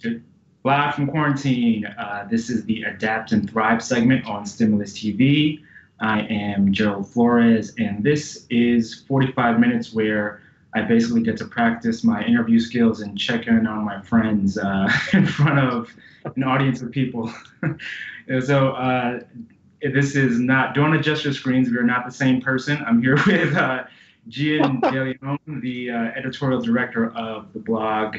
Good. Live from quarantine, this is the Adapt and Thrive segment on Stimulus TV. I am Gerald Flores, and this is 45 minutes where I basically get to practice my interview skills and check in on my friends in front of an audience of people. And so this is not, don't adjust your screens. We are not the same person. I'm here with Jian DeLeon, the editorial director of the blog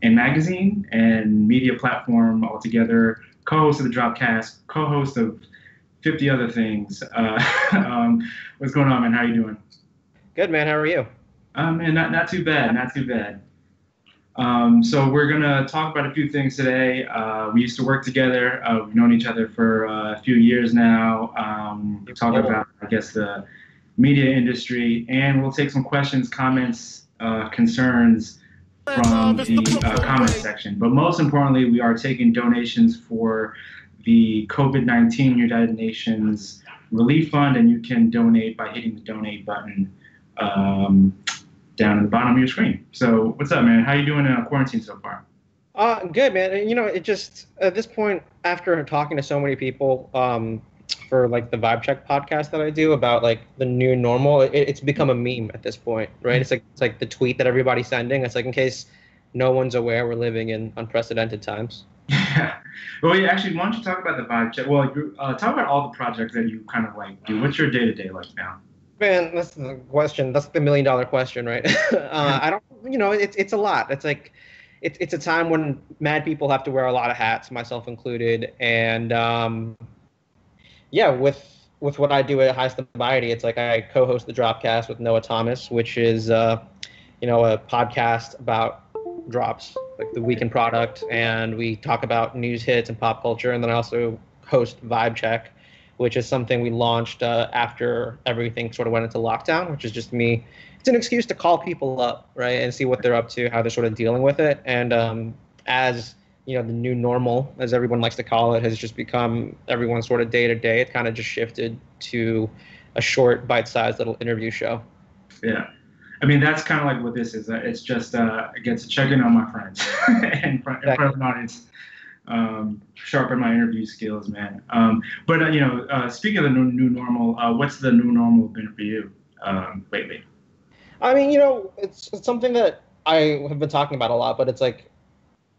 and magazine and media platform altogether, co-host of the Dropcast, co-host of 50 other things. What's going on, man? How you doing? Good, man. How are you? Man, not too bad, not too bad. So we're gonna talk about a few things today. We used to work together. We've known each other for a few years now. Talk about, I guess, the media industry, and we'll take some questions, comments, concerns from the comment section. But most importantly, we are taking donations for the COVID-19 United Nations Relief Fund, and you can donate by hitting the donate button down at the bottom of your screen. So what's up, man? How you doing in quarantine so far? Good, man. You know, it just, at this point, after talking to so many people for like the Vibe Check podcast that I do about like the new normal, it's become a meme at this point, right? It's like the tweet that everybody's sending. It's like, in case no one's aware, we're living in unprecedented times. Yeah. Well, yeah, actually, why don't you talk about the Vibe Check? Well, talk about all the projects that you kind of like do. What's your day-to-day like now? Man, that's the question. That's the $1,000,000 question, right? I don't, you know, it's a lot. It's like, it's a time when mad people have to wear a lot of hats, myself included. And yeah, with what I do at High Snobiety, it's like I co-host the Dropcast with Noah Thomas, which is, you know, a podcast about drops, like the weekend product. And we talk about news hits and pop culture. And then I also host Vibe Check, which is something we launched after everything sort of went into lockdown, which is just me. It's an excuse to call people up, right, and see what they're up to, how they're sort of dealing with it. And as you know, the new normal, as everyone likes to call it, has just become everyone's sort of day to day. It kind of just shifted to a short, bite-sized little interview show. Yeah. I mean, that's kind of like what this is. It's just, I get to check in on my friends in front of an audience. Sharpen my interview skills, man. But you know, speaking of the new normal, what's the new normal been for you lately? I mean, you know, it's something that I have been talking about a lot, but it's like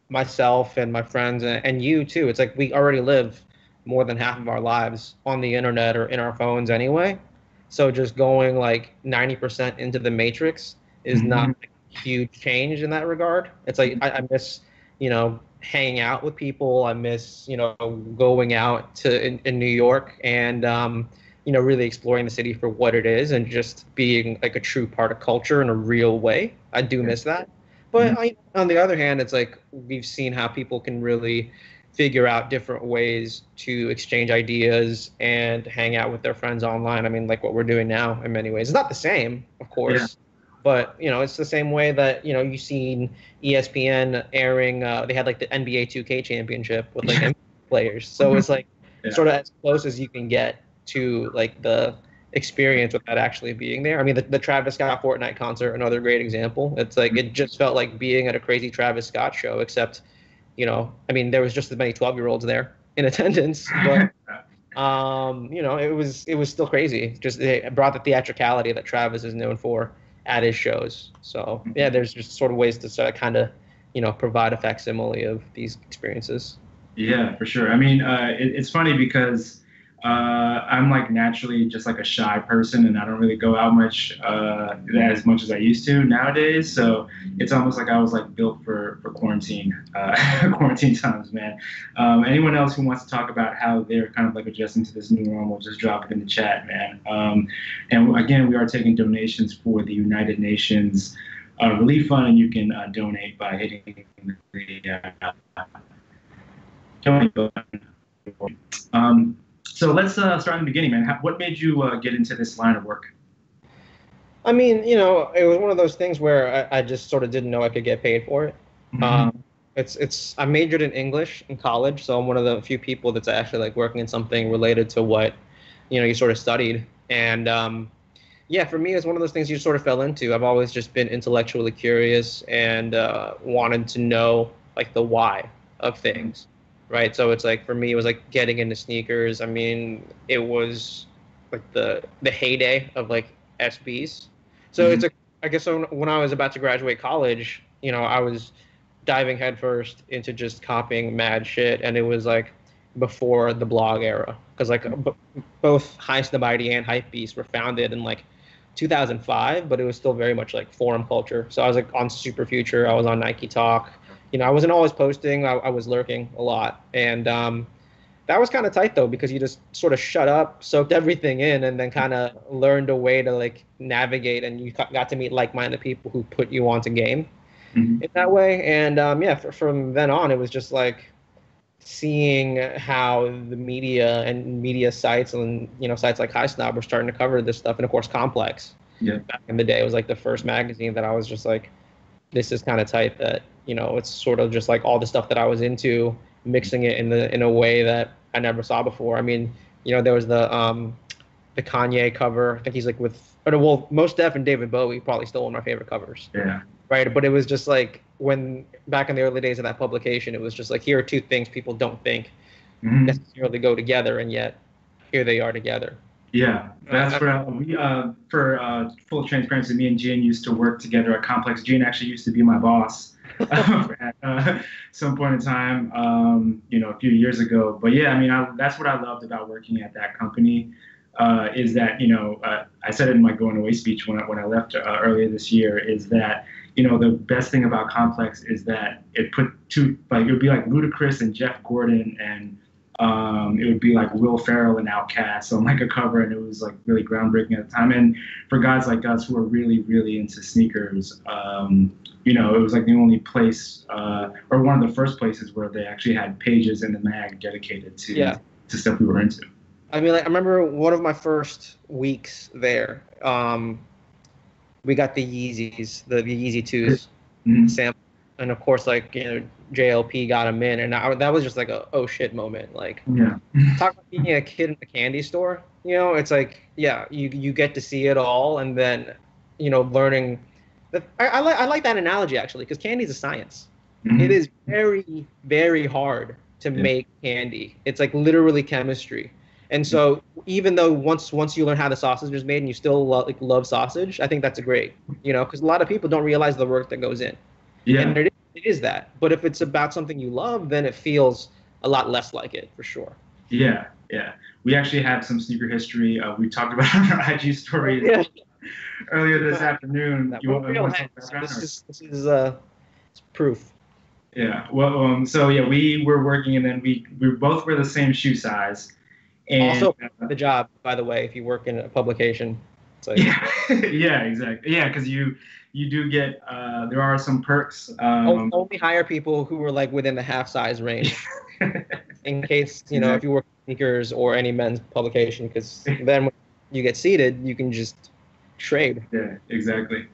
myself and my friends and you too. It's like we already live more than half of our lives on the internet or in our phones anyway. So just going like 90% into the matrix is not a huge change in that regard. It's like I miss, you know, hanging out with people. I miss, you know, going out to in New York and you know, really exploring the city for what it is and just being like a true part of culture in a real way. I do miss that. But on the other hand, it's like we've seen how people can really figure out different ways to exchange ideas and hang out with their friends online. I mean, like what we're doing now in many ways. It's not the same, of course. Yeah. But, you know, it's the same way that, you know, you've seen ESPN airing, they had like the NBA 2K championship with like NBA players. So it's like sort of as close as you can get to like the experience without actually being there. I mean, the Travis Scott Fortnite concert, another great example. It's like, it just felt like being at a crazy Travis Scott show, except, you know, I mean, there was just as many 12-year-olds there in attendance, but, you know, it was still crazy. Just, it brought the theatricality that Travis is known for at his shows. So yeah, there's just sort of ways to sort of kind of, you know, provide a facsimile of these experiences. Yeah, for sure. I mean, it's funny because I'm like naturally just like a shy person, and I don't really go out as much as I used to nowadays. So it's almost like I was like built for quarantine, quarantine times, man. Anyone else who wants to talk about how they're kind of like adjusting to this new normal, just drop it in the chat, man. And again, we are taking donations for the United Nations Relief Fund, and you can donate by hitting the donate button. So let's start in the beginning, man. What made you get into this line of work? I mean, you know, it was one of those things where I just sort of didn't know I could get paid for it. I majored in English in college, so I'm one of the few people that's actually like working in something related to what, you know, you sort of studied. And yeah, for me, it's one of those things you sort of fell into. I've always just been intellectually curious and wanted to know like the why. of things, right? So it's like for me, it was like getting into sneakers. I mean, it was like the heyday of like SBs. So Hmm. it's a I guess when I was about to graduate college, I was diving headfirst into just copying mad shit, and it was like before the blog era, because like both High Snobiety and Hypebeast were founded in like 2005, but it was still very much like forum culture. So I was like on Super Future, I was on Nike Talk. I wasn't always posting. I was lurking a lot, and that was kind of tight though because you just sort of shut up, soaked everything in, and then kind of learned a way to like navigate, and you got to meet like-minded people who put you onto game Hmm. in that way. And yeah, from then on, it was just like seeing how the media and media sites and sites like High Snob were starting to cover this stuff, and of course Complex. Yeah. Back in the day, it was like the first magazine that I was just like, this is kind of tight that it's sort of just like all the stuff that I was into, mixing it in a way that I never saw before. I mean, there was the Kanye cover. I think he's like with, or well, Most Def and David Bowie, probably still one of my favorite covers. Yeah. Right, but it was just like when back in the early days of that publication, it was just like here are two things people don't think Hmm. necessarily go together, and yet here they are together. Yeah, that's where for full transparency, me and Jian used to work together at Complex. Jian actually used to be my boss at some point in time, a few years ago. But yeah, I mean, that's what I loved about working at that company, is that, I said it in my going away speech when I left earlier this year, is that, the best thing about Complex is that it put it would be like Ludacris and Jeff Gordon and it would be like Will Ferrell and Outkast on like a cover, and it was like really groundbreaking at the time. And for guys like us who are really, really into sneakers, it was like the only place, or one of the first places where they actually had pages in the mag dedicated to stuff we were into. I mean, like, I remember one of my first weeks there. We got the Yeezys, the Yeezy 2s Mm-hmm. sample, and of course, like JLP got them in, and that was just like a oh shit moment. Like, Yeah. talk about being a kid in a candy store. It's like, yeah, you get to see it all, and then learning. I like that analogy actually, because candy's a science. Mm-hmm. It is very, very hard to Yeah. make candy. It's like literally chemistry. And so even though once you learn how the sausage is made and you still love sausage, I think that's great. Because a lot of people don't realize the work that goes in. Yeah. And it is that. But if it's about something you love, then it feels a lot less like it, for sure. Yeah. Yeah. We actually have some sneaker history. We talked about on our IG stories earlier this afternoon. You want some background? This is it's proof. Yeah. Well, so yeah, we were working, and then we both were the same shoe size. And Also, the job, by the way, if you work in a publication. It's like, yeah, yeah, exactly. Yeah, because you do get there are some perks. Only hire people who are like within the half size range, in case if you work in sneakers or any men's publication, because then when you get seated, you can just trade. Yeah, exactly.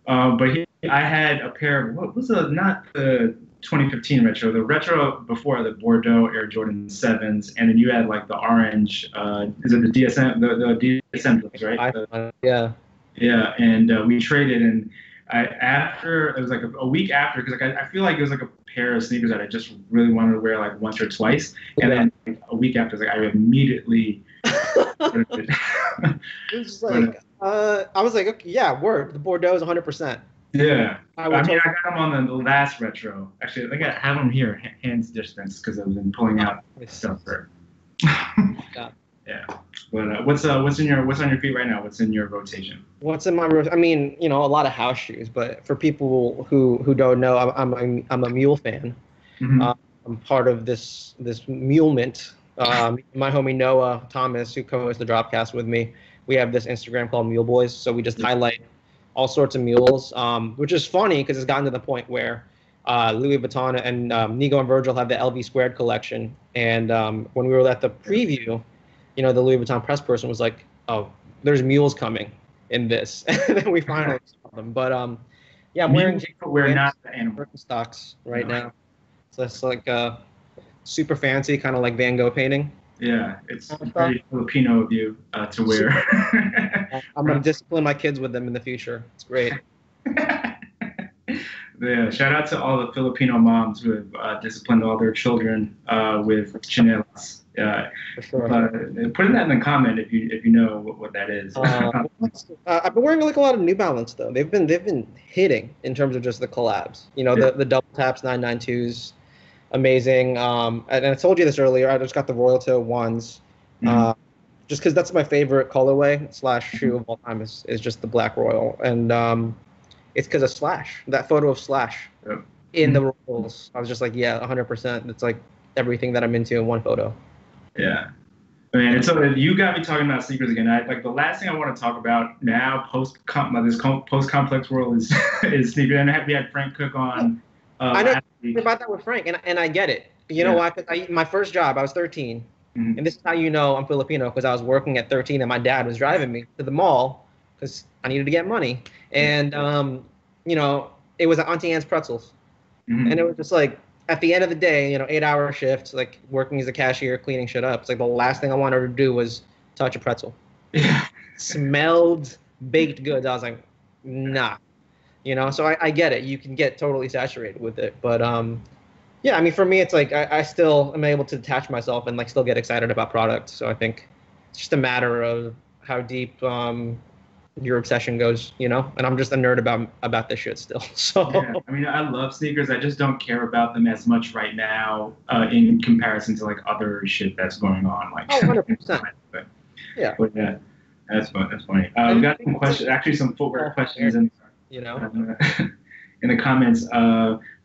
I had a pair of what was not the 2015 retro, the retro before, the Bordeaux Air Jordan 7s, and then you had like the orange. Is it the DSM? The DSM, right? Yeah. Yeah, and we traded, and it was like a week after, because like I feel like it was like a pair of sneakers that I just really wanted to wear like once or twice, and then like, a week after, like I immediately. It was just like, I was like, okay, yeah, word. The Bordeaux is 100%. Yeah, I mean, I got them on the last retro. Actually, I think I have them here, hands distance, because I've been pulling out stuff for. Yeah, but what's on your feet right now? What's in your rotation? What's in my I mean, a lot of house shoes, but for people who don't know, I'm a mule fan. Mm-hmm. I'm part of this mulement. My homie Noah Thomas, who co-hosts the Dropcast with me, we have this Instagram called Mule Boys. So we just highlight all sorts of mules, which is funny because it's gotten to the point where Louis Vuitton and Nigo and Virgil have the LV Squared collection. And when we were at the preview, the Louis Vuitton press person was like, "Oh, there's mules coming in this." And then we finally saw them. But yeah, I'm wearing not the animal Birkenstocks right now. So it's like super fancy, kind of like Van Gogh painting. Yeah, it's very Filipino of you to wear. I'm going to discipline my kids with them in the future. It's great. Yeah, shout out to all the Filipino moms who have disciplined all their children with chinelas. For sure. Put that in the comment if you know what that is. I've been wearing like a lot of New Balance though. They've been hitting in terms of just the collabs. You know, the double taps 992s, amazing. And I told you this earlier. I just got the Royal Toe ones, just because that's my favorite colorway / shoe of all time is just the Black Royal, and it's because of Slash. That photo of Slash in the Royals, I was just like, yeah, 100%. It's like everything that I'm into in one photo. Yeah. I mean, and so you got me talking about sneakers again. Like the last thing I want to talk about now, post complex world is sneakers. And we had Frank Cook on. I know about that with Frank, and I get it. You know why? Because my first job, I was 13, and this is how you know I'm Filipino, because I was working at 13, and my dad was driving me to the mall because I needed to get money, and you know, it was at Auntie Anne's Pretzels, and it was just like, at the end of the day, you know, 8-hour shifts, like working as a cashier, cleaning shit up. It's like the last thing I wanted to do was touch a pretzel. Yeah. Smelled baked goods. I was like, nah, you know. So I get it. You can get totally saturated with it, but yeah. I mean, for me, it's like I still am able to detach myself and like still get excited about product. So I think it's just a matter of how deep your obsession goes, you know, and I'm just a nerd about this shit still. So yeah, I mean, I love sneakers. I just don't care about them as much right now in comparison to like other shit that's going on. Like, 100%. But yeah, that's fun. That's funny. We got some questions, actually some footwear questions, in the comments.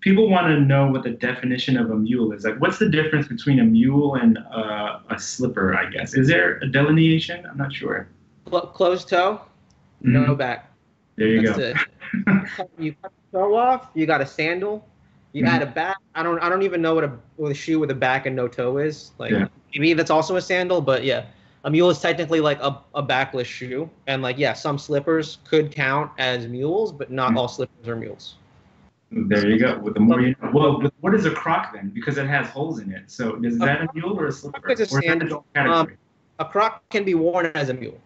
People want to know what the definition of a mule is. Like, what's the difference between a mule and a slipper? I guess, is there a delineation? I'm not sure. Closed toe. No back. There you That's go. It. You cut the toe off. You got a sandal. You add a back. I don't even know what a shoe with a back and no toe is. Like maybe that's also a sandal, but yeah, a mule is technically like a backless shoe, and like some slippers could count as mules, but not all slippers are mules. There you go. With the more you know. Well, what is a Croc then? Because it has holes in it. So is that a mule or a slipper? It's a sandal. A Croc can be worn as a mule.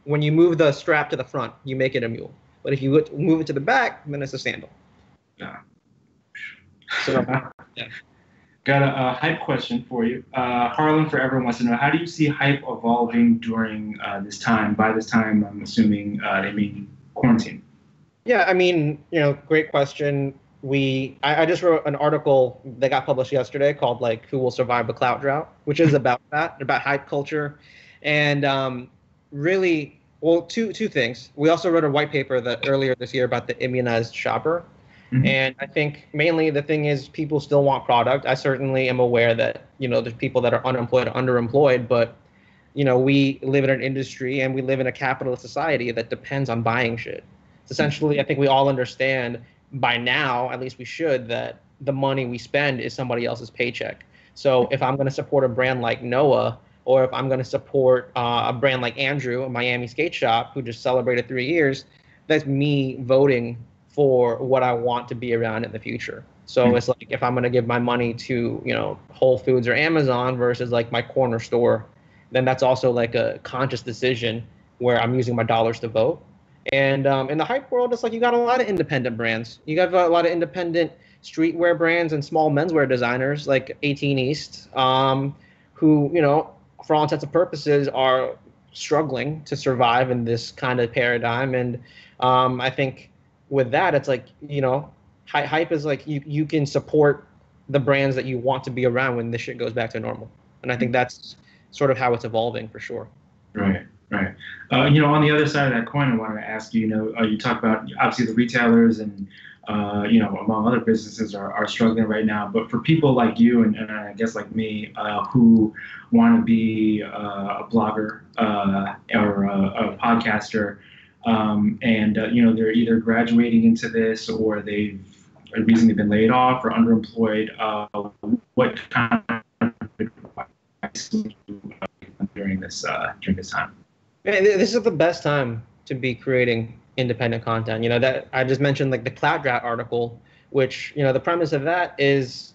When you move the strap to the front, you make it a mule. But if you move it to the back, then it's a sandal. Yeah. So, Got a hype question for you. Harlan Forever wants to know, how do you see hype evolving during this time? By this time, I'm assuming they mean quarantine. Yeah, I mean, great question. I just wrote an article that got published yesterday called like "Who Will Survive the Clout Drought," which is about that, about hype culture, and really, well, two things. We also wrote a white paper that earlier this year about the immunized shopper. And I think mainly the thing is people still want product. I certainly am aware that, there's people that are unemployed or underemployed, but, we live in an industry and we live in a capitalist society that depends on buying shit. Essentially, I think we all understand by now, at least we should, that the money we spend is somebody else's paycheck. So if I'm going to support a brand like Noah, or if I'm going to support a brand like Andrew, a Miami skate shop, who just celebrated 3 years, that's me voting for what I want to be around in the future. So it's like if I'm going to give my money to, Whole Foods or Amazon versus like my corner store, then that's also like a conscious decision where I'm using my dollars to vote. And in the hype world, it's like you got a lot of independent brands. You got a lot of independent streetwear brands and small menswear designers like 18 East, who, for all intents and purposes, are struggling to survive in this kind of paradigm. And I think with that, it's like, hype is like you can support the brands that you want to be around when this shit goes back to normal. And I think that's sort of how it's evolving for sure. Right. On the other side of that coin, I wanted to ask you, you talk about obviously the retailers and, among other businesses are struggling right now. But for people like you and I guess like me, who want to be a blogger or a podcaster, and they're either graduating into this or they've recently been laid off or underemployed, what kind of advice would you during this time? This is the best time to be creating independent content. That I just mentioned, like the Clout Drought article, which, the premise of that is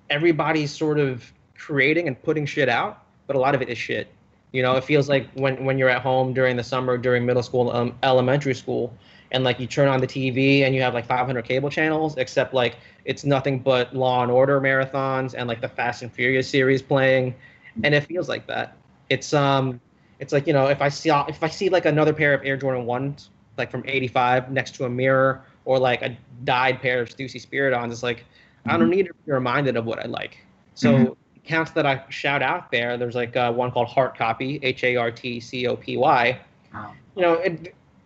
everybody's sort of creating and putting shit out, but a lot of it is shit. It feels like when you're at home during the summer, during middle school, elementary school, and like you turn on the TV and you have like 500 cable channels, except like it's nothing but Law and Order marathons and like the Fast and Furious series playing, and it feels like that. It's like, if I see like another pair of Air Jordan 1s like from '85 next to a mirror, or like a dyed pair of Stussy Spiridons, it's like I don't need to be reminded of what I like. So accounts that I shout out there, there's like one called Heart Copy, HARTCOPY. Wow.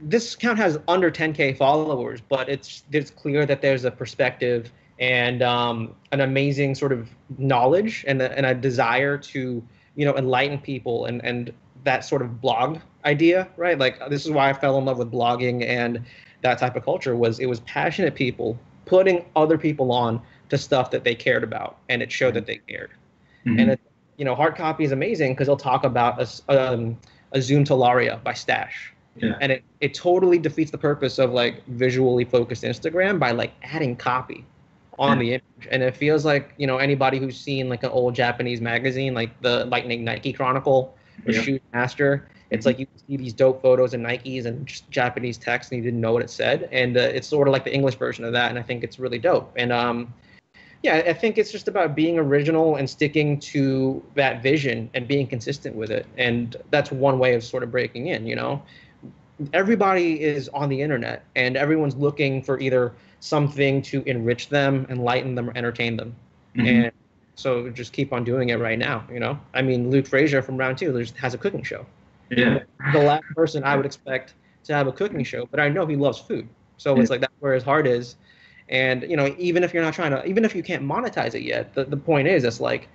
This account has under 10K followers, but it's clear that there's a perspective and an amazing sort of knowledge and a desire to enlighten people, and that sort of blog idea, right? Like this is why I fell in love with blogging and that type of culture. It was passionate people putting other people on to stuff that they cared about, and it showed that they cared. And Hard Copy is amazing because they'll talk about a Zoom to Laria by Stash. Yeah. And it totally defeats the purpose of like visually focused Instagram by like adding copy on the image. And it feels like, anybody who's seen like an old Japanese magazine, like the Lightning Nike Chronicle or Shoe Master, it's like you see these dope photos of Nikes and just Japanese text and you didn't know what it said. And it's sort of like the English version of that. And I think it's really dope. And I think it's just about being original and sticking to that vision and being consistent with it. And that's one way of sort of breaking in, Everybody is on the internet and everyone's looking for either something to enrich them, enlighten them, or entertain them. And so just keep on doing it right now, I mean, Luke Frazier from Round 2 has a cooking show. Yeah. The last person I would expect to have a cooking show, but I know he loves food. So it's like that's where his heart is. And, even if you're not even if you can't monetize it yet, the point is, it's like,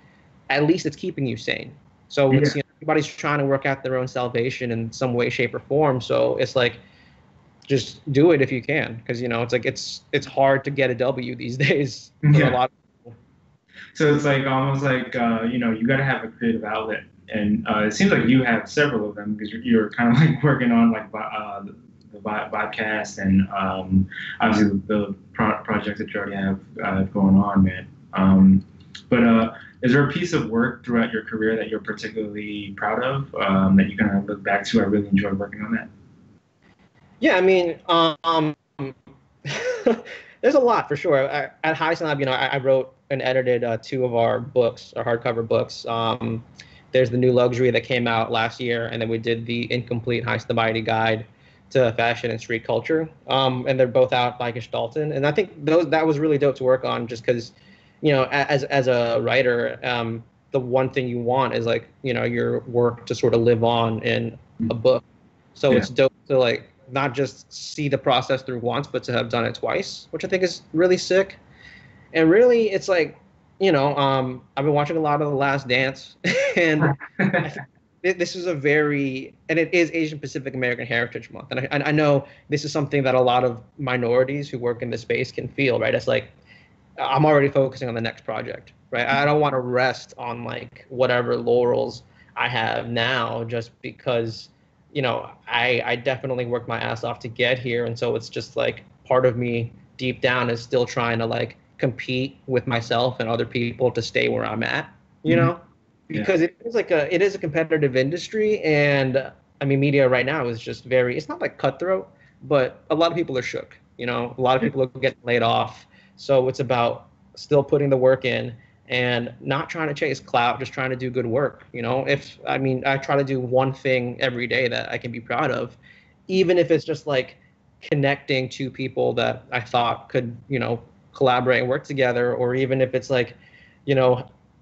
at least it's keeping you sane. So it's, everybody's trying to work out their own salvation in some way, shape, or form. So it's like, just do it if you can, because it's like it's hard to get a W these days for a lot of people. So it's like almost like you got to have a creative outlet, and it seems like you have several of them because you're kind of like working on like the podcast and obviously the projects that you already have going on, man. But is there a piece of work throughout your career that you're particularly proud of, that you kind of look back to? I really enjoyed working on that. Yeah, I mean, there's a lot for sure. At High Snob, I wrote and edited 2 of our books, our hardcover books. There's the New Luxury that came out last year, and then we did the incomplete High Snobiety guide to fashion and street culture. And they're both out by Gestalten. And I think that was really dope to work on, just because, as a writer, the one thing you want is like, your work to sort of live on in a book. So it's dope to like not just see the process through once, but to have done it twice, which I think is really sick. And really, it's like, I've been watching a lot of The Last Dance, and I think this is and it is Asian Pacific American Heritage Month. And I know this is something that a lot of minorities who work in the space can feel, right? It's like, I'm already focusing on the next project, right? I don't want to rest on like whatever laurels I have now just because, I definitely worked my ass off to get here. And so it's just like part of me deep down is still trying to like compete with myself and other people to stay where I'm at, because it is a competitive industry. And I mean, media right now is just it's not like cutthroat, but a lot of people are shook, a lot of people are getting laid off. So it's about still putting the work in and not trying to chase clout, just trying to do good work. I try to do one thing every day that I can be proud of, even if it's just like connecting to people that I thought could, collaborate and work together, or even if it's like,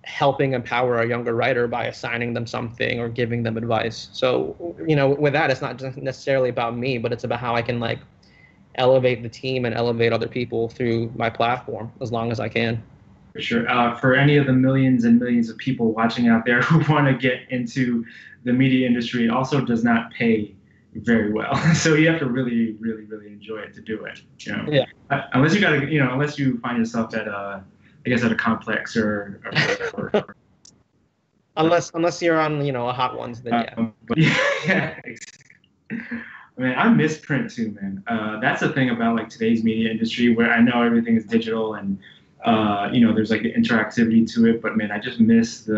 helping empower a younger writer by assigning them something or giving them advice. So, with that, it's not just necessarily about me, but it's about how I can like elevate the team and elevate other people through my platform as long as I can. For sure. For any of the millions and millions of people watching out there who want to get into the media industry, it also does not pay very well. So you have to really, really, really enjoy it to do it. Yeah. Unless you got to, unless you find yourself at a complex or unless you're on, a Hot Ones, then yeah. But yeah. I mean, I miss print too, man. That's the thing about like today's media industry, where I know everything is digital and there's like the interactivity to it, but man, I just miss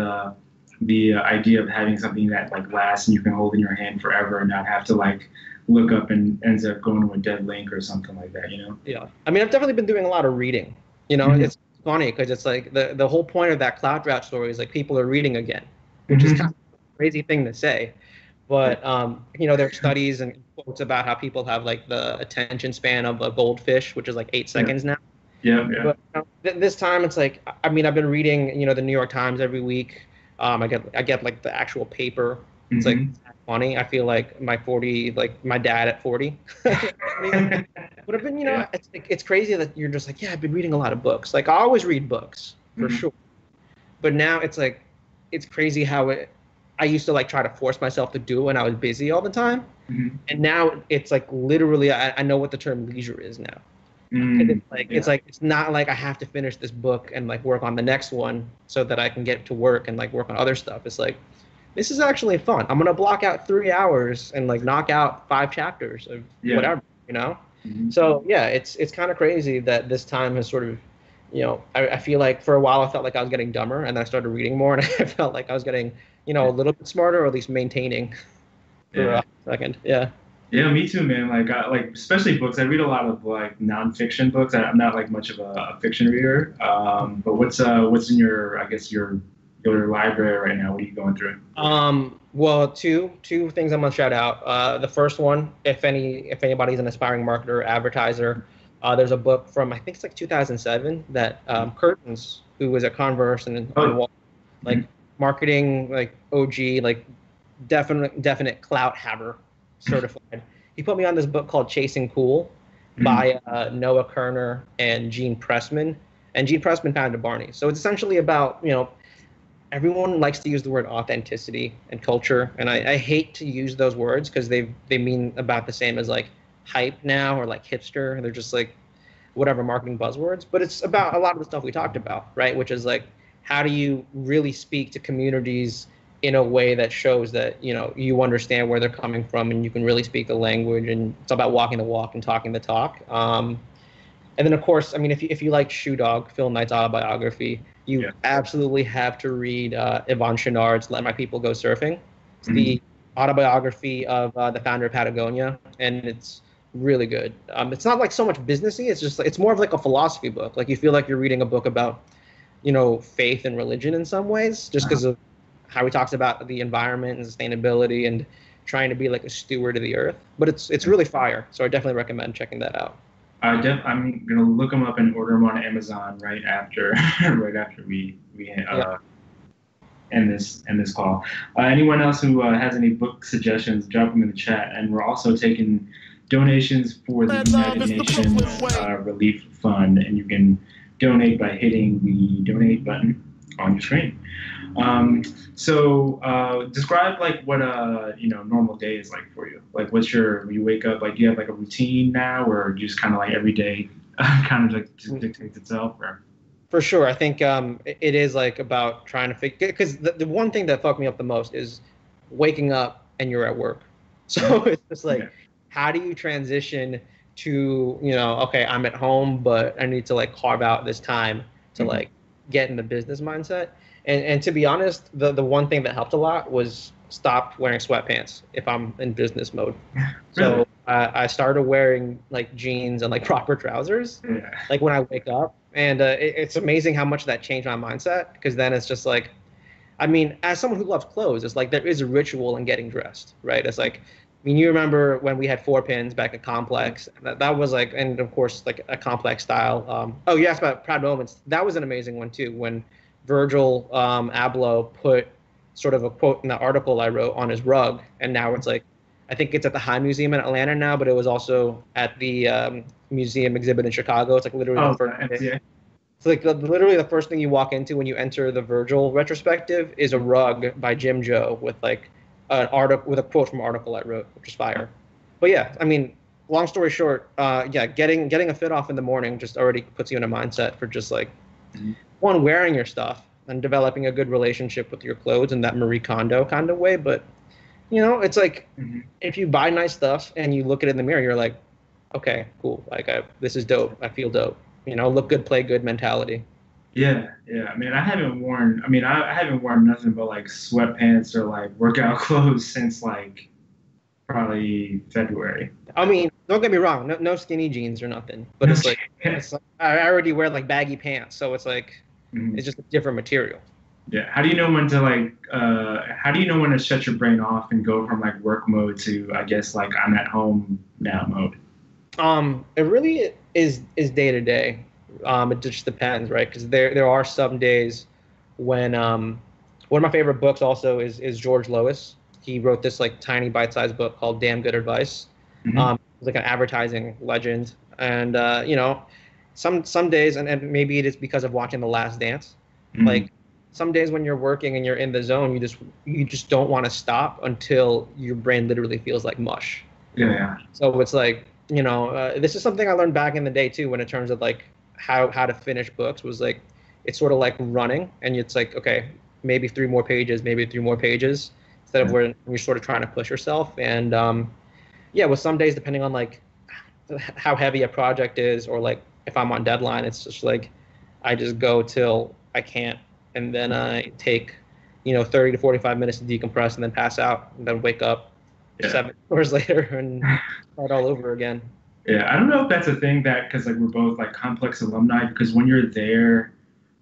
the idea of having something that like lasts and you can hold in your hand forever and not have to like look up and ends up going to a dead link or something like that, you know? Yeah. I mean, I've definitely been doing a lot of reading. You know, Mm-hmm. it's funny because it's like the whole point of that cloud drought story is like people are reading again, which is Mm-hmm. kind of a crazy thing to say. But you know, there are studies and quotes about how people have like the attention span of a goldfish, which is like 8 seconds now. Yeah, yeah. But this time it's like, I mean, I've been reading, you know, the New York Times every week. I get like the actual paper. It's like Mm-hmm. funny. I feel like my dad at 40. But I've been, you know, Yeah. it's crazy that you're just like, yeah, I've been reading a lot of books. Like I always read books for Mm-hmm. sure. But now it's like, it's crazy how I used to like try to force myself to do it when I was busy all the time. Mm-hmm. And now it's like literally, I know what the term leisure is now. And Mm, it's yeah. like it's not like I have to finish this book and like work on the next one so that I can get to work and like work on other stuff. It's like this is actually fun. I'm gonna block out 3 hours and like knock out 5 chapters of Yeah. whatever, you know. Mm-hmm. So yeah, it's kind of crazy that this time has sort of, you know, I feel like for a while I felt like I was getting dumber, and then I started reading more, and I felt like I was getting, you know, a little bit smarter, or at least maintaining for Yeah. a second. Yeah. Yeah, me too, man. Like, like especially books. I read a lot of like nonfiction books. I'm not like much of a fiction reader. But what's in your, I guess your library right now? What are you going through? Well, two things I'm gonna shout out. The first one, if anybody's an aspiring marketer or advertiser, there's a book from I think it's like 2007 that Curtains, who was at Converse and on Oh, Wall, mhm. like marketing like OG, like definite clout haver certified. He put me on this book called Chasing Cool Mhm. by Noah Kerner and Gene Pressman. And Gene Pressman founded Barney. So it's essentially about, you know, everyone likes to use the word authenticity and culture, and I hate to use those words because they mean about the same as like hype now or like hipster. They're just like whatever marketing buzzwords, but it's about a lot of the stuff we talked about, right? Which is like how do you really speak to communities in a way that shows that, you know, you understand where they're coming from and you can really speak the language, and it's about walking the walk and talking the talk. And then, of course, I mean, if you like Shoe Dog, Phil Knight's autobiography, you Yeah. absolutely have to read Yvon Chouinard's "Let My People Go Surfing." It's Mhm. the autobiography of the founder of Patagonia, and it's really good. It's not like so much businessy; it's just it's more of like a philosophy book. Like you feel like you're reading a book about, you know, faith and religion in some ways, just Uh-huh. because of how he talks about the environment and sustainability and trying to be like a steward of the earth. But it's really fire, so I definitely recommend checking that out. I'm gonna look them up and order them on Amazon right after right after we Yeah. end this call. Anyone else who has any book suggestions, drop them in the chat. And we're also taking donations for the United Nations Relief Fund, and you can donate by hitting the donate button on your screen. So describe like what a normal day is like for you. Like when you wake up, like do you have like a routine now, or just kind of like every day kind of like just dictates itself, or For sure. I think it is like about trying to figure, because the one thing that fucked me up the most is waking up and you're at work. So it's just yeah. like, how do you transition to, you know, okay, I'm at home, but I need to like carve out this time to Mhm. like get in the business mindset. And to be honest, the one thing that helped a lot was stop wearing sweatpants if I'm in business mode. Really? So I started wearing like jeans and like proper trousers, Yeah. like when I wake up, and it's amazing how much that changed my mindset. Because then it's just like, I mean, as someone who loves clothes, it's like there is a ritual in getting dressed, right? It's like, I mean, you remember when we had 4 pins back at Complex? That was like, and of course, like a Complex style. Oh, you asked about proud moments. That was an amazing one too. When Virgil Abloh put sort of a quote in the article I wrote on his rug, and now it's like, I think it's at the High Museum in Atlanta now, but it was also at the museum exhibit in Chicago. It's like literally the Oh, first day. MCA. It's like literally the first thing you walk into when you enter the Virgil retrospective is a rug by Jim Joe with like an article with a quote from an article I wrote, which is fire. But yeah, I mean, long story short, yeah, getting a fit off in the morning just already puts you in a mindset for just like Mhm. one, wearing your stuff and developing a good relationship with your clothes in that Marie Kondo kind of way. But you know, it's like Mhm. if you buy nice stuff and you look at it in the mirror, you're like, okay, cool, like this is dope. I feel dope. You know, look good, play good mentality. Yeah, yeah. I mean, I haven't worn nothing but like sweatpants or like workout clothes since like probably February. I mean, don't get me wrong, no skinny jeans or nothing, but it's like I already wear like baggy pants, so it's like Mhm. it's just a different material. Yeah. How do you know when to like? How do you know when to shut your brain off and go from like work mode to, I guess, like I'm at home now mode? It really is day to day. It just depends, right? Because there are some days when one of my favorite books also is George Lois. He wrote this like tiny bite-sized book called Damn Good Advice. Hmm. It's like an advertising legend, and some days, and maybe it is because of watching The Last Dance. Hmm. Like some days when you're working and you're in the zone, you just don't want to stop until your brain literally feels like mush. Yeah. Yeah. So it's like, this is something I learned back in the day too, when in terms of like how to finish books was like, it's sort of like running, and it's like, okay, maybe three more pages, maybe three more pages, instead of where you're sort of trying to push yourself. And yeah, with some days, depending on like how heavy a project is, or like if I'm on deadline, it's just like I just go till I can't, and then I take 30 to 45 minutes to decompress, and then pass out, and then wake up Yeah. 7 hours later and start all over again. Yeah, I don't know if that's a thing that because like we're both like complex alumni because when you're there,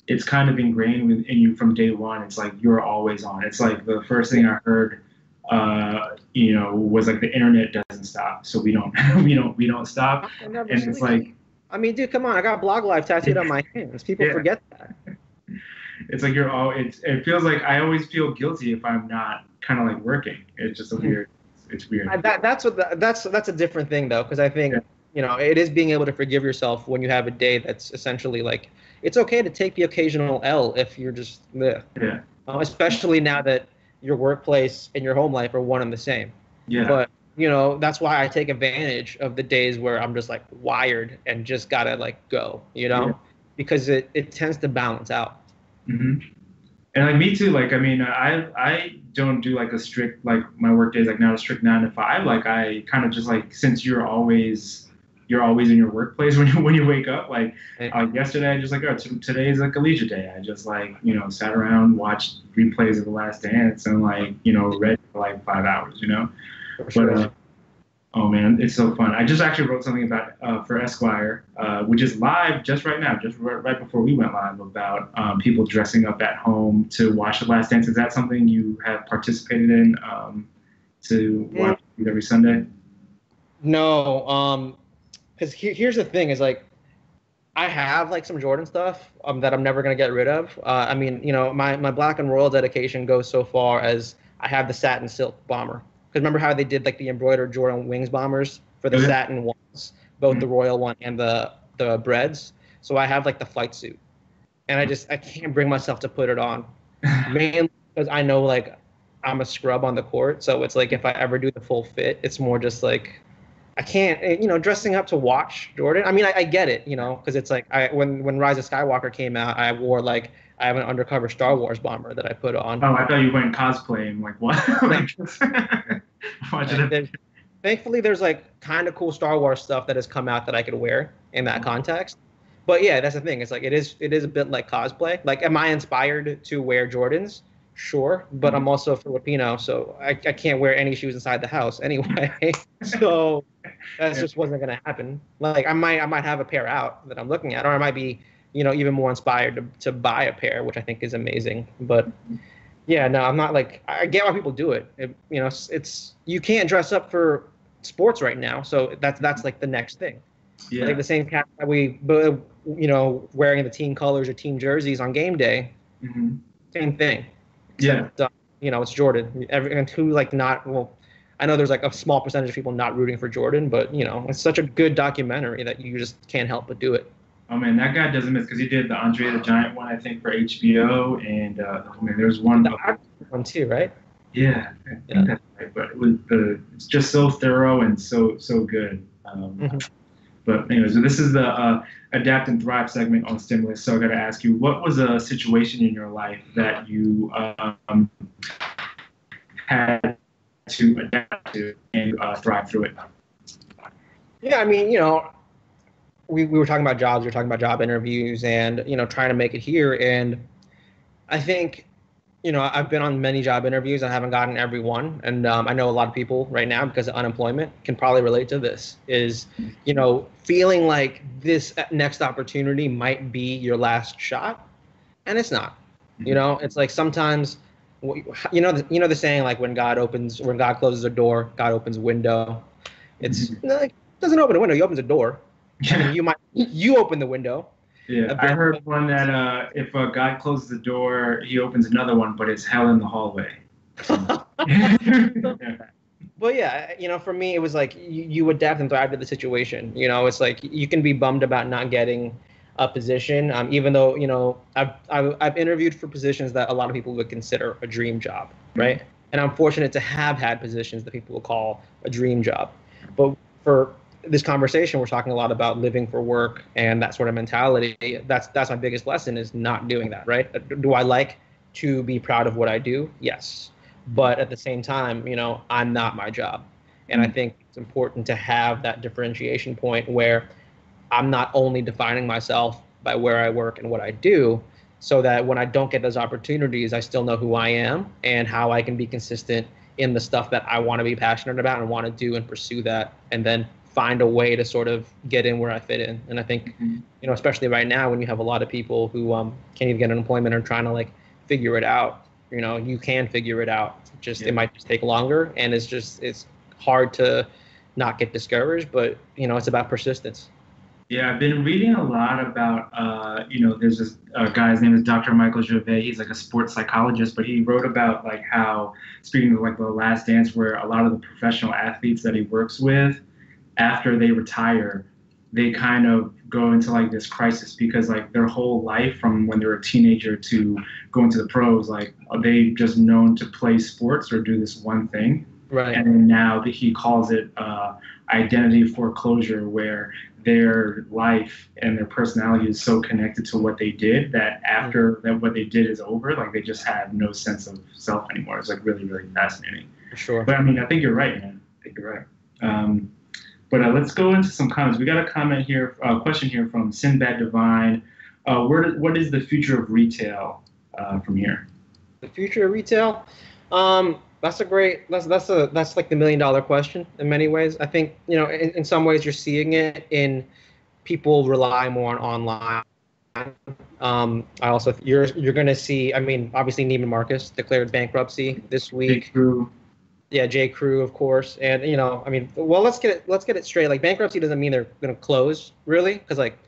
it's kind of ingrained in you from day one. It's like you're always on. It's like the first thing I heard, was like the internet doesn't stop, so we don't we don't stop. I never And it's sleep. like I mean, dude, come on. I got Blog Life tattooed on my hands. People yeah, forget that. it's like you're all. It feels like I always feel guilty if I'm not kind of like working. It's just a weird. It's weird. That's a different thing though, because I Yeah, think it is being able to forgive yourself when you have a day that's essentially like it's okay to take the occasional L if you're just there. yeah, Especially now that your workplace and your home life are one and the same. yeah, But that's why I take advantage of the days where I'm just like wired and just gotta like go, yeah. because it tends to balance out. Hmm. And like me too. Like I mean, I don't do like a strict like my work day is like not a strict 9 to 5. Like I kind of just like since you're always in your workplace when you wake up. Like yesterday, I just like today is like a leisure day. I just like sat around, watched replays of The Last Dance, and like read for like 5 hours. For But sure. oh man, it's so fun. I just actually wrote something about for Esquire, which is live just right now, just right before we went live, about people dressing up at home to watch The Last Dance. Is that something you have participated in to Mm, watch every Sunday? No, because here's the thing: is like I have like some Jordan stuff that I'm never gonna get rid of. I mean, my black and royal dedication goes so far as I have the satin silk bomber. Because remember how they did like the embroidered Jordan wings bombers for the Oh, yeah. satin ones, both Mm. the royal one and the breads. So I have like the flight suit, and I can't bring myself to put it on, mainly because I know like I'm a scrub on the court. So it's like if I ever do the full fit, it's more just like I can't, dressing up to watch Jordan. I mean, I get it, because it's like when Rise of Skywalker came out, I wore like I have an undercover Star Wars bomber that I put on. Oh, I thought you went cosplaying. Like what? No, Like just watching it. there's, thankfully, there's like kind of cool Star Wars stuff that has come out that I could wear in that context. But yeah, that's the thing. It's like it is a bit like cosplay. Like, am I inspired to wear Jordans? Sure, but I'm also Filipino, so I can't wear any shoes inside the house anyway. So that Yeah. just wasn't gonna happen. Like I might have a pair out that I'm looking at, or I might be even more inspired to buy a pair, which I think is amazing. But yeah, no, I'm not like I get why people do it. It's you can't dress up for sports right now, so that's like the next thing. Like Yeah. the same cat that wearing the team colors or team jerseys on game day, Hmm. same thing. Yeah. Except it's Jordan. And who like not well. I know there's like a small percentage of people not rooting for Jordan, but it's such a good documentary that you just can't help but do it. Oh man, that guy doesn't miss because he did the Andre the Giant one, I think, for HBO, and oh man, there's one. The art one too, right? Yeah, I Yeah. think that's right. But it's just so thorough and so good. Hmm. But anyways, so this is the adapt and thrive segment on stimulus. So I got to ask you, what was a situation in your life that you had to adapt to and thrive through it? Yeah, I mean, we were talking about jobs, we were talking about job interviews and, trying to make it here. And I think I've been on many job interviews. I haven't gotten every one. And I know a lot of people right now, because of unemployment, can probably relate to this is, feeling like this next opportunity might be your last shot. And it's not. It's like sometimes, the saying, like when God closes a door, God opens a window. It's like, doesn't open a window, he opens a door. I mean, you open the window. Yeah, I heard one that if God closes the door, he opens another one, but it's hell in the hallway. Well, yeah, for me, it was like you adapt and thrive to the situation. It's like you can be bummed about not getting a position, even though I've interviewed for positions that a lot of people would consider a dream job, right? And I'm fortunate to have had positions that people will call a dream job. But for this conversation, we're talking a lot about living for work and that sort of mentality. That's my biggest lesson, is not doing that, right? Do I like to be proud of what I do? Yes. But at the same time, I'm not my job. And I think it's important to have that differentiation point where I'm not only defining myself by where I work and what I do, so that when I don't get those opportunities, I still know who I am and how I can be consistent in the stuff that I want to be passionate about and want to do and pursue that, and then find a way to sort of get in where I fit in. And I think, especially right now when you have a lot of people who can't even get unemployment or trying to like figure it out, you can figure it out. It might just take longer, and it's hard to not get discouraged, but it's about persistence. Yeah, I've been reading a lot about, there's this guy's name is Dr. Michael Gervais. He's like a sports psychologist, but he wrote about like how, speaking of like The Last Dance, where a lot of the professional athletes that he works with, after they retire, they kind of go into like this crisis because like their whole life from when they're a teenager to going to the pros, like they just known to play sports or do this one thing. Right. And now he calls it identity foreclosure, where their life and their personality is so connected to what they did that after that what they did is over, like they just have no sense of self anymore. It's like really, really fascinating. For sure. But I mean, I think you're right, man. I think you're right. But let's go into some comments. We got a comment here, a question here from Sinbad Divine. What is the future of retail from here? The future of retail? That's like the $1 million question in many ways. I think, in some ways you're seeing it in people rely more on online. I also, you're going to see, I mean, obviously Neiman Marcus declared bankruptcy this week. Yeah, J. Crew, of course. And, I mean, well, let's get it straight. Like, bankruptcy doesn't mean they're going to close, really. Because, like,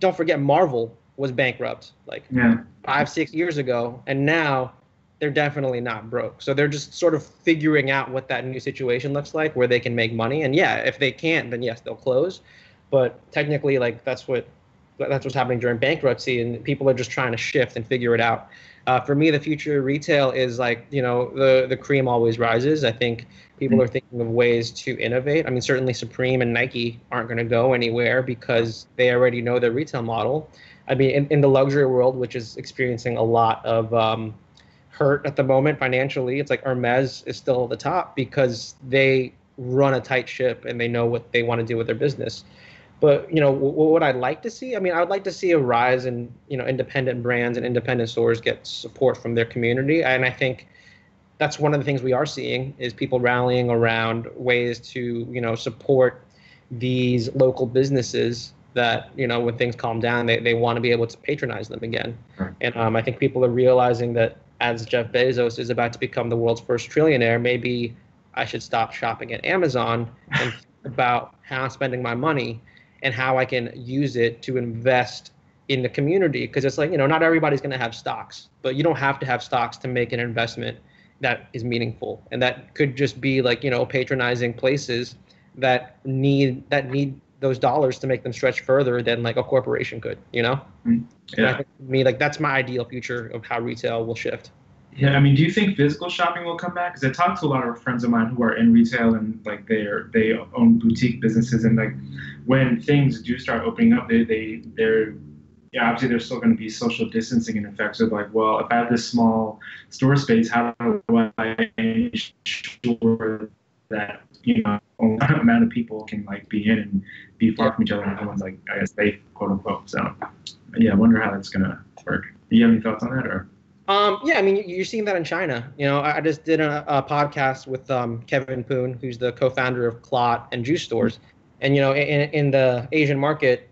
don't forget, Marvel was bankrupt, like, 5-6 years ago. And now they're definitely not broke. So they're just sort of figuring out what that new situation looks like, where they can make money. And, yeah, if they can't, then, yes, they'll close. But technically, like, that's what's happening during bankruptcy. And people are just trying to shift and figure it out. For me, the future of retail is like, the cream always rises. I think people are thinking of ways to innovate. I mean, certainly Supreme and Nike aren't going to go anywhere because they already know their retail model. I mean, in the luxury world, which is experiencing a lot of hurt at the moment financially, it's like Hermes is still at the top because they run a tight ship and they know what they want to do with their business. But, what I'd like to see, I mean, I would like to see a rise in, independent brands and independent stores get support from their community. And I think that's one of the things we are seeing is people rallying around ways to, support these local businesses that, when things calm down, they want to be able to patronize them again. Right. And I think people are realizing that as Jeff Bezos is about to become the world's first trillionaire, maybe I should stop shopping at Amazon and think about how I'm spending my money and how I can use it to invest in the community. Because it's like, not everybody's going to have stocks, but you don't have to have stocks to make an investment that is meaningful. And that could just be like, patronizing places that need those dollars to make them stretch further than like a corporation could, Yeah. And I think for me, like, that's my ideal future of how retail will shift. Yeah, I mean, do you think physical shopping will come back? Because I talked to a lot of friends of mine who are in retail and like they own boutique businesses, and like when things do start opening up, they're obviously there's still going to be social distancing in effect. So like, well, if I have this small store space, how do I ensure that only a amount of people can like be in and be far from each other and everyone's like, I guess, safe, quote unquote. So yeah, I wonder how that's gonna work. Do you have any thoughts on that or? Yeah, I mean, you're seeing that in China. You know, I just did a podcast with Kevin Poon, who's the co-founder of Clot and Juice Stores, and you know, in the Asian market,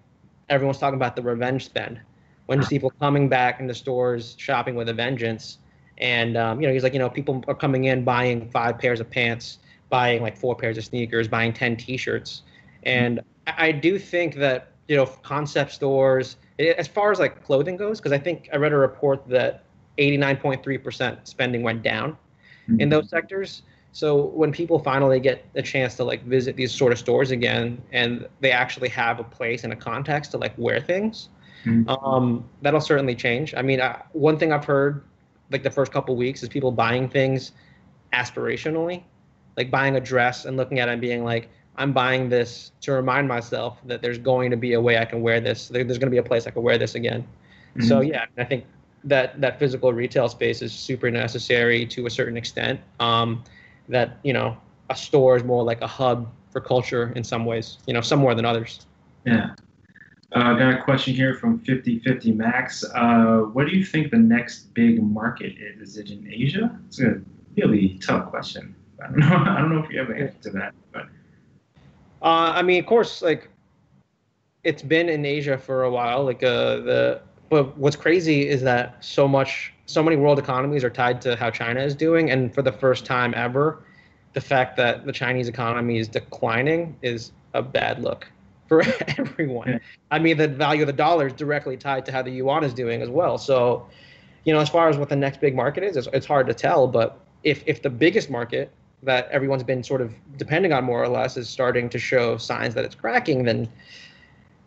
everyone's talking about the revenge spend, when just people coming back into stores shopping with a vengeance, and you know, he's like, you know, people are coming in buying 5 pairs of pants, buying like 4 pairs of sneakers, buying 10 T-shirts, and I do think that you know, concept stores, as far as like clothing goes, because I think I read a report that 89.3% spending went down in those sectors. So when people finally get a chance to like visit these sort of stores again, and they actually have a place and a context to like wear things, that'll certainly change. I mean, one thing I've heard like the first couple weeks is people buying things aspirationally, like buying a dress and looking at it and being like, I'm buying this to remind myself that there's going to be a way I can wear this. There's going to be a place I can wear this again. So yeah, I think that physical retail space is super necessary to a certain extent. That you know, a store is more like a hub for culture in some ways. You know, some more than others. Yeah. I got a question here from 5050 Max. What do you think the next big market is? Is it in Asia? It's a really tough question. I don't know. I don't know if you have an answer to that, but. I mean, of course, like it's been in Asia for a while. Like but what's crazy is that so many world economies are tied to how China is doing, and for the first time ever, the fact that the Chinese economy is declining is a bad look for everyone. Yeah. I mean, the value of the dollar is directly tied to how the yuan is doing as well. So, you know, as far as what the next big market is, it's hard to tell. But if the biggest market that everyone's been sort of depending on more or less is starting to show signs that it's cracking, then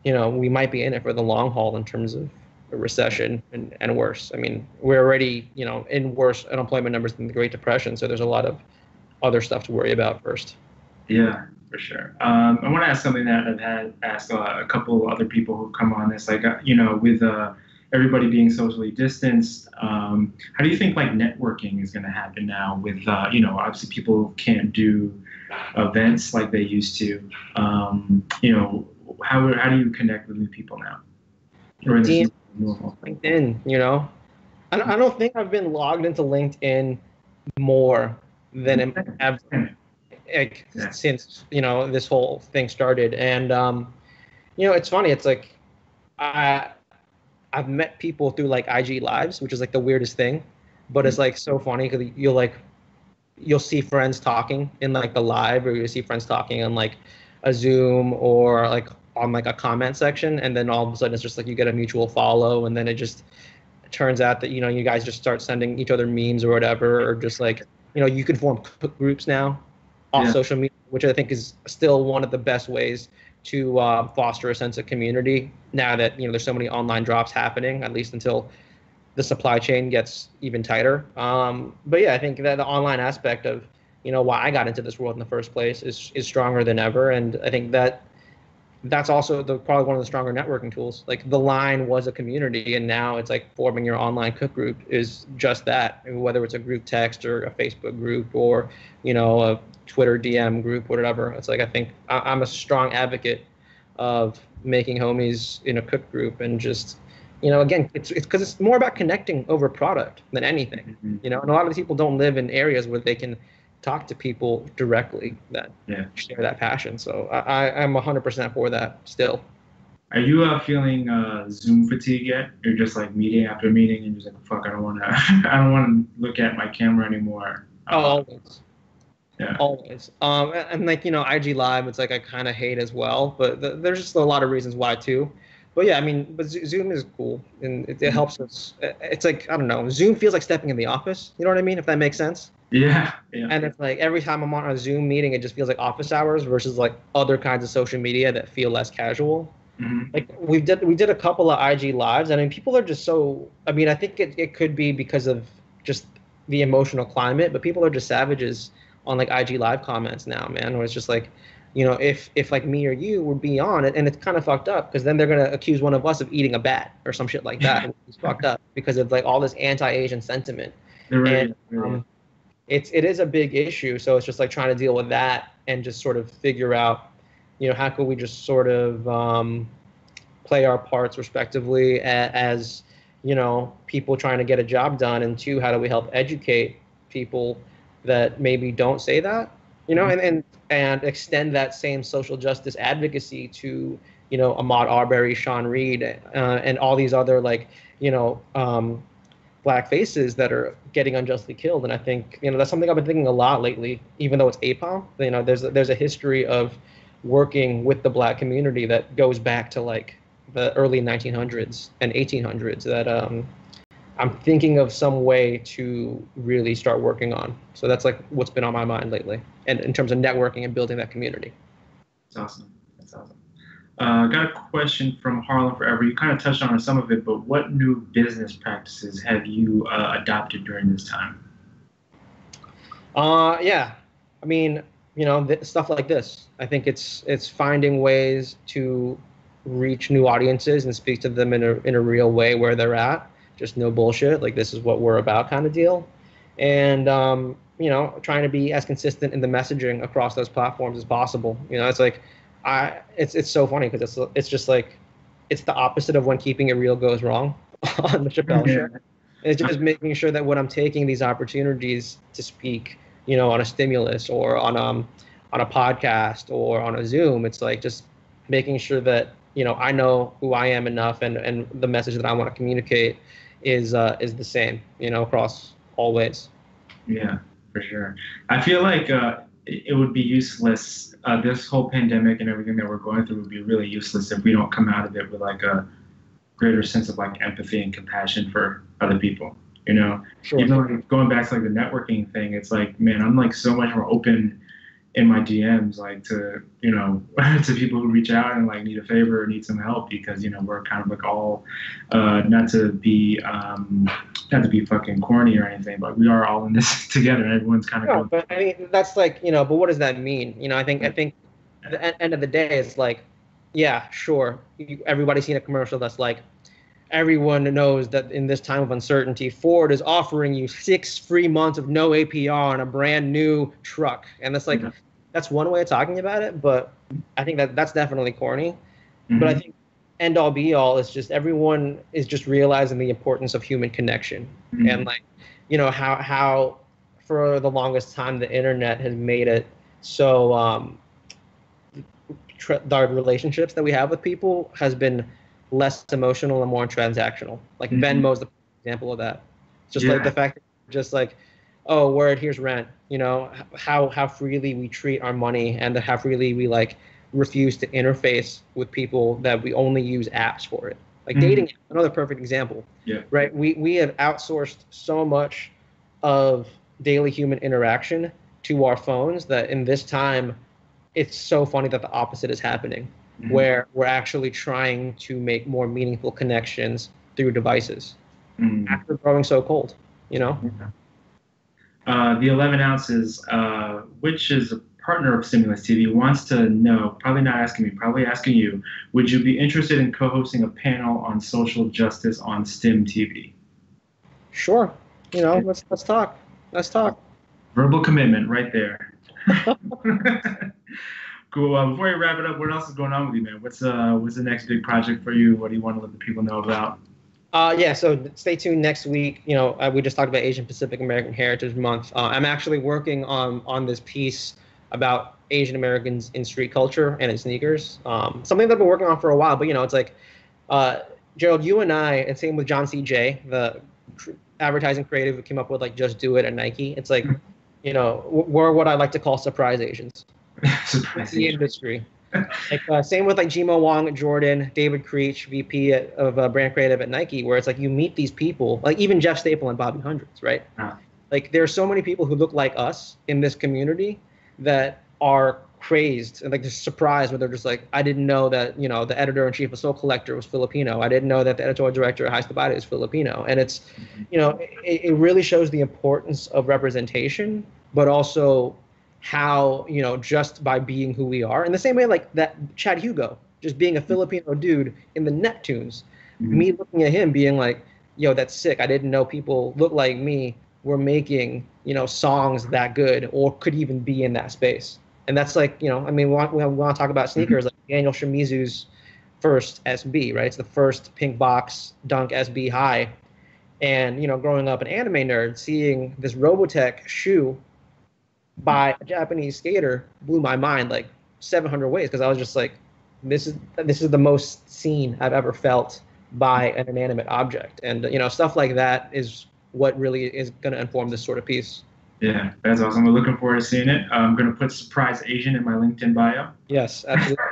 you know we might be in it for the long haul in terms of a recession and worse. I mean, we're already you know in worse unemployment numbers than the Great Depression, so there's a lot of other stuff to worry about first. Yeah, for sure. I want to ask something that I've had asked a couple of other people who've come on this, like, you know, with everybody being socially distanced, how do you think like networking is going to happen now with, you know, obviously people can't do events like they used to. You know, how do you connect with new people now? Or in this normal? LinkedIn, you know, I don't think I've been logged into LinkedIn more than ever. Like, Yeah. since you know this whole thing started, and you know it's funny. It's like I've met people through like IG lives, which is like the weirdest thing, but it's like so funny because you'll see friends talking in like the live, or you'll see friends talking on like a Zoom or like on like a comment section, and then all of a sudden it's just like you get a mutual follow, and then it just turns out that you know you guys just start sending each other memes or whatever, or just like you know you can form cook groups now off social media, which I think is still one of the best ways to foster a sense of community now that you know there's so many online drops happening, at least until the supply chain gets even tighter. But yeah, I think that the online aspect of you know why I got into this world in the first place is stronger than ever, and I think that that's also probably one of the stronger networking tools. Like the line was a community, and now it's like forming your online cook group is just that. I mean, whether it's a group text or a Facebook group or you know a Twitter DM group, whatever. It's like I think I'm a strong advocate of making homies in a cook group, and just you know again it's because it's more about connecting over product than anything. You know, and a lot of these people don't live in areas where they can talk to people directly that share that passion. So I'm 100% for that still. Are you feeling Zoom fatigue yet? You're just like meeting after meeting, and you're just like, fuck, I don't want to, I don't want to look at my camera anymore. Always. Yeah. Always. And like, you know, IG Live, it's like I kind of hate as well, but there's just a lot of reasons why too. But yeah, I mean, but Zoom is cool, and it helps us. It's like, I don't know, Zoom feels like stepping in the office. You know what I mean? If that makes sense. Yeah. Yeah. And it's like every time I'm on a Zoom meeting, it just feels like office hours versus like other kinds of social media that feel less casual. Like we did a couple of IG lives. I mean, people are just so. I mean, I think it could be because of just the emotional climate, but people are just savages on like IG live comments now, man. Where it's just like, you know, if like me or you would be on it, and it's kind of fucked up because then they're gonna accuse one of us of eating a bat or some shit like that. It's fucked up because of like all this anti-Asian sentiment. It is a big issue. So it's just like trying to deal with that and just sort of figure out, you know, how can we just sort of play our parts respectively as people trying to get a job done, and two, how do we help educate people that maybe don't say that, and extend that same social justice advocacy to, Ahmaud Arbery, Sean Reed, and all these other black faces that are getting unjustly killed. And I think, that's something I've been thinking a lot lately, even though it's APOM. There's a history of working with the black community that goes back to like the early 1900s and 1800s that I'm thinking of some way to really start working on. So that's like what's been on my mind lately, and in terms of networking and building that community. That's awesome. That's awesome. Got a question from Harlem Forever. You kind of touched on some of it, but what new business practices have you adopted during this time? Yeah, I mean, stuff like this. I think it's finding ways to reach new audiences and speak to them in a real way where they're at. Just no bullshit. Like, this is what we're about kind of deal. And, trying to be as consistent in the messaging across those platforms as possible. It's like, it's so funny because it's just like, it's the opposite of when Keeping It Real goes wrong on the Chappelle show. It's just making sure that when I'm taking these opportunities to speak, on a stimulus or on a podcast or on a Zoom, it's like just making sure that, I know who I am enough, and the message that I want to communicate is the same, across all ways. Yeah, for sure. I feel like it would be useless. This whole pandemic and everything that we're going through would be really useless if we don't come out of it with like a greater sense of like empathy and compassion for other people. Sure. Even like going back to like the networking thing, it's like, man, I'm like so much more open in my DMs, like to to people who reach out and like need a favor or need some help, because we're kind of like all not to be fucking corny or anything, but we are all in this together. Everyone's kind of going. But I mean, that's like, but what does that mean? I think at the end of the day, it's like, yeah, sure, everybody's seen a commercial that's like, everyone knows that in this time of uncertainty, Ford is offering you 6 free months of no APR on a brand new truck. And that's like, that's one way of talking about it, but I think that's definitely corny. Mm-hmm. But I think end all be all is just everyone is just realizing the importance of human connection. Mm-hmm. And like, how for the longest time, the internet has made it so the relationships that we have with people has been less emotional and more transactional. Like Venmo's the example of that. It's just like the fact that just like, oh, word, here's rent. How freely we treat our money, and how freely we like refuse to interface with people that we only use apps for it. Like dating, another perfect example. Yeah. Right. We have outsourced so much of daily human interaction to our phones that in this time, it's so funny that the opposite is happening. Mm-hmm. Where we're actually trying to make more meaningful connections through devices after growing so cold, Yeah. The 11 ounces, which is a partner of Stimulus TV, wants to know, probably not asking me, probably asking you, would you be interested in co-hosting a panel on social justice on Stim TV? Sure. Let's talk. Let's talk. Verbal commitment right there. Cool. Before we wrap it up, what else is going on with you, man? What's the next big project for you? What do you want to let the people know about? So stay tuned next week. We just talked about Asian Pacific American Heritage Month. I'm actually working on this piece about Asian Americans in street culture and in sneakers. Something that I've been working on for a while, but it's like, Gerald, you and I, and same with John CJ, the advertising creative who came up with like Just Do It at Nike. It's like, we're what I like to call surprise Asians. The industry. Like, same with like Jimo Wong at Jordan, David Creech, VP of brand creative at Nike, where it's like you meet these people, like even Jeff Staple and Bobby Hundreds, right? Like there are so many people who look like us in this community that are crazed and like just surprised, where they're just like, I didn't know that the editor-in-chief of Soul Collector was Filipino. I didn't know that the editorial director of High Snobiety is Filipino. And it's it really shows the importance of representation, but also how, just by being who we are. In the same way, like that Chad Hugo, just being a Filipino dude in the Neptunes, me looking at him being like, yo, that's sick. I didn't know people look like me were making, songs that good or could even be in that space. And that's like, we want to talk about sneakers, like Daniel Shimizu's first SB, right? It's the first pink box Dunk SB high. And, you know, growing up an anime nerd, seeing this Robotech shoe by a Japanese skater blew my mind like 700 ways, because I was just like, this is the most seen I've ever felt by an inanimate object. And, you know, stuff like that is what really is going to inform this sort of piece. Yeah, that's awesome. We're looking forward to seeing it. I'm going to put Surprise Asian in my LinkedIn bio. Yes, absolutely.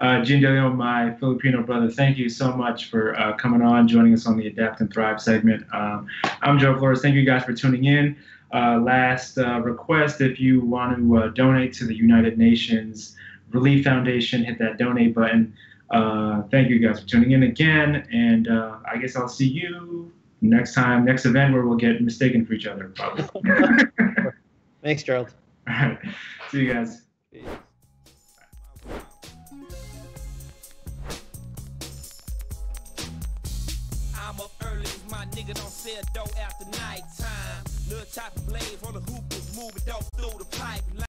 Jian DeLeon, my Filipino brother, thank you so much for coming on, joining us on the Adapt and Thrive segment. I'm Gerald Flores. Thank you guys for tuning in. Last request, if you want to donate to the United Nations Relief Foundation, hit that donate button. Thank you guys for tuning in again, and I guess I'll see you next event where we'll get mistaken for each other, probably. Thanks, Gerald. All right. See you guys. I'm up early, my nigga don't sell dough after night time. Little chopping blades on the hoop, moving dope through the pipe.